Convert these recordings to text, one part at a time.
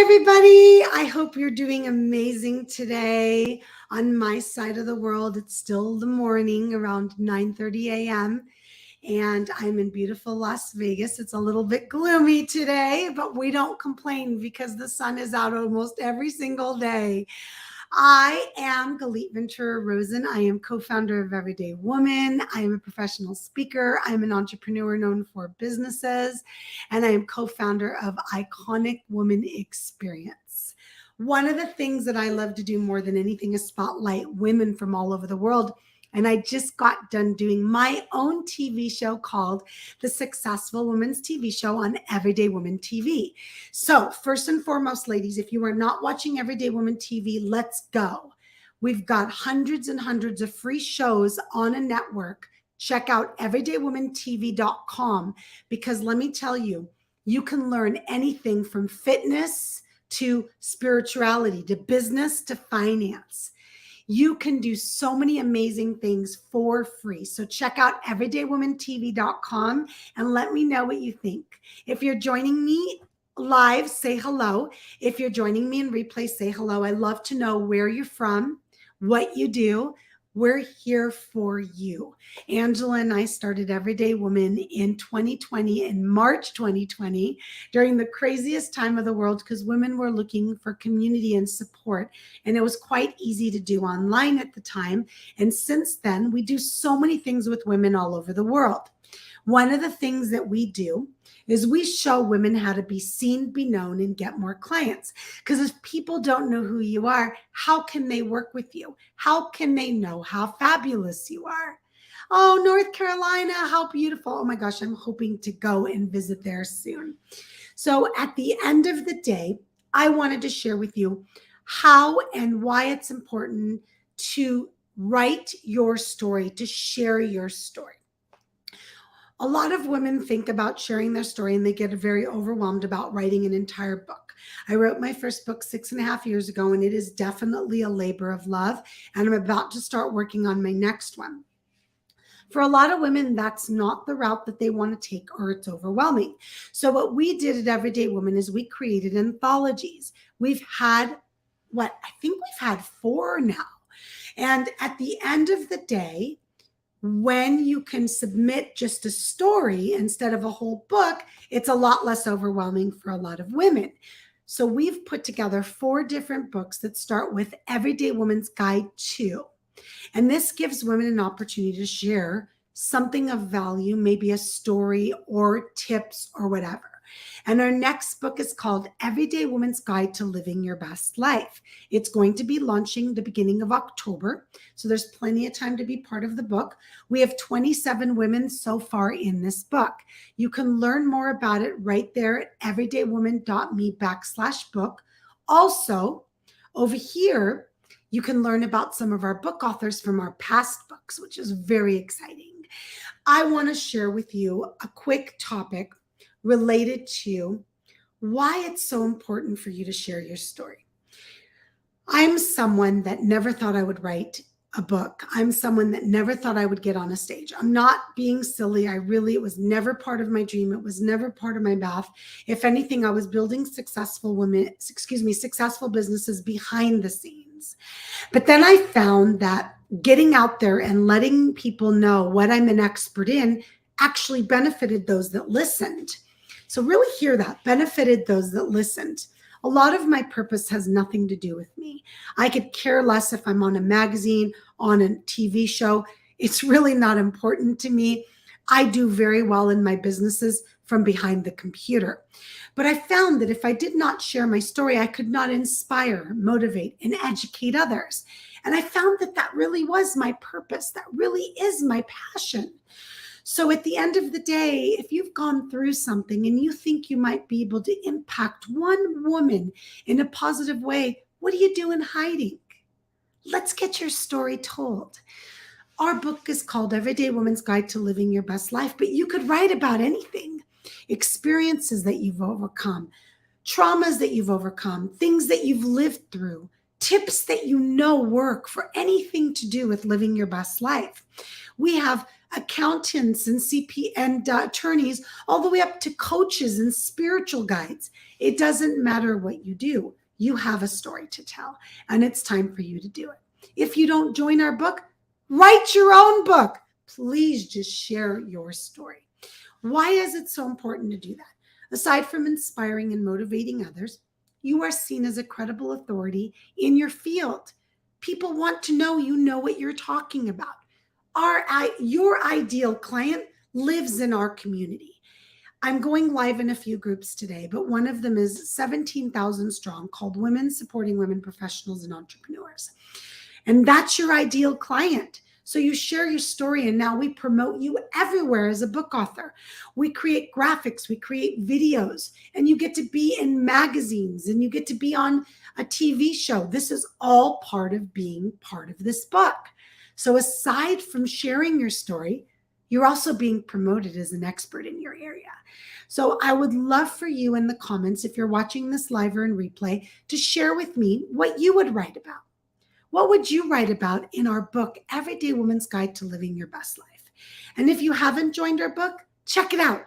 everybody. I hope you're doing amazing today. On my side of the world, it's still the morning around 9:30 a.m. and I'm in beautiful Las Vegas. It's a little bit gloomy today, but we don't complain because the sun is out almost every single day. I am Galit Ventura Rosen. I am co-founder of Everyday Woman. I am a professional speaker. I'm an entrepreneur known for businesses, and I am co-founder of Iconic Woman Experience. One of the things that I love to do more than anything is spotlight women from all over the world. And I just got done doing my own TV show called The Successful Women's TV Show on Everyday Woman TV. So first and foremost, ladies, if you are not watching Everyday Woman TV, let's go. We've got hundreds and hundreds of free shows on a network. Check out everydaywoman.tv.com because let me tell you, you can learn anything from fitness to spirituality to business to finance. You can do so many amazing things for free. So check out everydaywoman.tv.com and let me know what you think. If you're joining me live, say hello. If you're joining me in replay, say hello. I love to know where you're from, what you do. We're here for you. Angela and I started Everyday Woman in 2020, in March 2020, during the craziest time of the world because women were looking for community and support. And it was quite easy to do online at the time. And since then, we do so many things with women all over the world. One of the things that we do is we show women how to be seen, be known, and get more clients. Because if people don't know who you are, how can they work with you? How can they know how fabulous you are? Oh, North Carolina, how beautiful. Oh my gosh, I'm hoping to go and visit there soon. So at the end of the day, I wanted to share with you how and why it's important to write your story, to share your story. A lot of women think about sharing their story and they get very overwhelmed about writing an entire book. I wrote my first book 6.5 years ago, and it is definitely a labor of love. And I'm about to start working on my next one. For a lot of women, that's not the route that they want to take, or it's overwhelming. So what we did at Everyday Woman is we created anthologies. We've had, I think we've had 4 now. And at the end of the day, when you can submit just a story instead of a whole book, it's a lot less overwhelming for a lot of women. So we've put together 4 different books that start with Everyday Woman's Guide to. And this gives women an opportunity to share something of value, maybe a story or tips or whatever. And our next book is called Everyday Woman's Guide to Living Your Best Life. It's going to be launching the beginning of October. So there's plenty of time to be part of the book. We have 27 women so far in this book. You can learn more about it right there at everydaywoman.me/book. Also, over here, you can learn about some of our book authors from our past books, which is very exciting. I want to share with you a quick topic related to why it's so important for you to share your story. I'm someone that never thought I would write a book. I'm someone that never thought I would get on a stage. I'm not being silly. It was never part of my dream. It was never part of my path. If anything, I was building successful businesses behind the scenes. But then I found that getting out there and letting people know what I'm an expert in actually benefited those that listened. So really hear that, benefited those that listened. A lot of my purpose has nothing to do with me. I could care less if I'm on a magazine, on a TV show. It's really not important to me. I do very well in my businesses from behind the computer. But I found that if I did not share my story, I could not inspire, motivate, and educate others. And I found that that really was my purpose. That really is my passion. So at the end of the day, if you've gone through something and you think you might be able to impact one woman in a positive way, what are you doing hiding? Let's get your story told. Our book is called Everyday Woman's Guide to Living Your Best Life, but you could write about anything. Experiences that you've overcome, traumas that you've overcome, things that you've lived through, tips that you know work for anything to do with living your best life. We have accountants and CP and attorneys, all the way up to coaches and spiritual guides. It doesn't matter what you do. You have a story to tell, and it's time for you to do it. If you don't join our book, write your own book. Please just share your story. Why is it so important to do that? Aside from inspiring and motivating others, you are seen as a credible authority in your field. People want to know you know what you're talking about. Your ideal client lives in our community. I'm going live in a few groups today, but one of them is 17,000 strong, called Women Supporting Women Professionals and Entrepreneurs. And that's your ideal client. So you share your story, and now we promote you everywhere as a book author. We create graphics, we create videos, and you get to be in magazines, and you get to be on a TV show. This is all part of being part of this book. So aside from sharing your story, you're also being promoted as an expert in your area. So I would love for you in the comments, if you're watching this live or in replay, to share with me what you would write about. What would you write about in our book, Everyday Woman's Guide to Living Your Best Life? And if you haven't joined our book, check it out.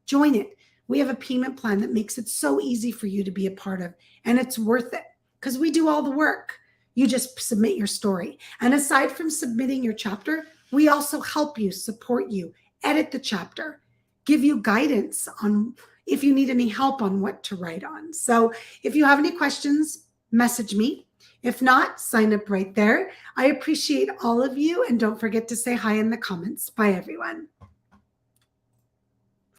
Join it. We have a payment plan that makes it so easy for you to be a part of, and it's worth it because we do all the work. You just submit your story. And aside from submitting your chapter, we also help you, support you, edit the chapter, give you guidance on if you need any help on what to write on. So if you have any questions, message me. If not, sign up right there. I appreciate all of you, and don't forget to say hi in the comments. Bye, everyone.